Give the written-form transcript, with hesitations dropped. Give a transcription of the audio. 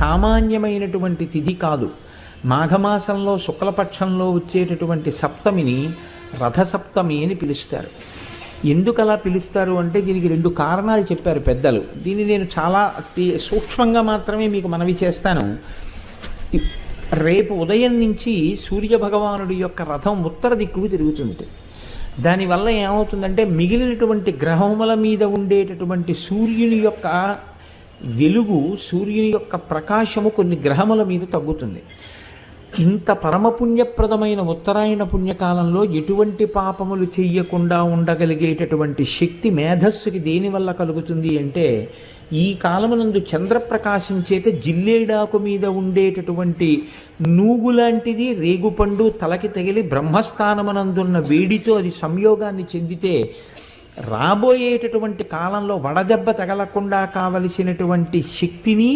సామాన్యమైనటువంటి తిథి కాదు. మాఘమాసంలో శుక్లపక్షంలో వచ్చేటటువంటి సప్తమిని రథసప్తమి అని పిలుస్తారు. ఎందుకు అలా పిలుస్తారు అంటే దీనికి రెండు కారణాలు చెప్పారు పెద్దలు. దీన్ని నేను చాలా సూక్ష్మంగా మాత్రమే మీకు మనవి చేస్తాను. రేపు ఉదయం నుంచి సూర్యభగవానుడి యొక్క రథం ఉత్తర దిక్కుకు తిరుగుతుంది. దానివల్ల ఏమవుతుందంటే మిగిలినటువంటి గ్రహముల మీద ఉండేటటువంటి సూర్యుని యొక్క వెలుగు, సూర్యుని యొక్క ప్రకాశము కొన్ని గ్రహముల మీద తగ్గుతుంది. ఇంత పరమపుణ్యప్రదమైన ఉత్తరాయణ పుణ్యకాలంలో ఎటువంటి పాపములు చెయ్యకుండా ఉండగలిగేటటువంటి శక్తి మేధస్సుకి దేనివల్ల కలుగుతుంది అంటే, ఈ కాలమునందు చంద్రప్రకాశం చేత జిల్లేడాకు మీద ఉండేటటువంటి నూగులాంటిది రేగుపండు తలకి తగిలి బ్రహ్మస్థానమునందున్న వేడితో అది సంయోగాన్ని చెందితే రాబోయేటటువంటి కాలంలో వడదెబ్బ తగలకుండా కావలసినటువంటి శక్తిని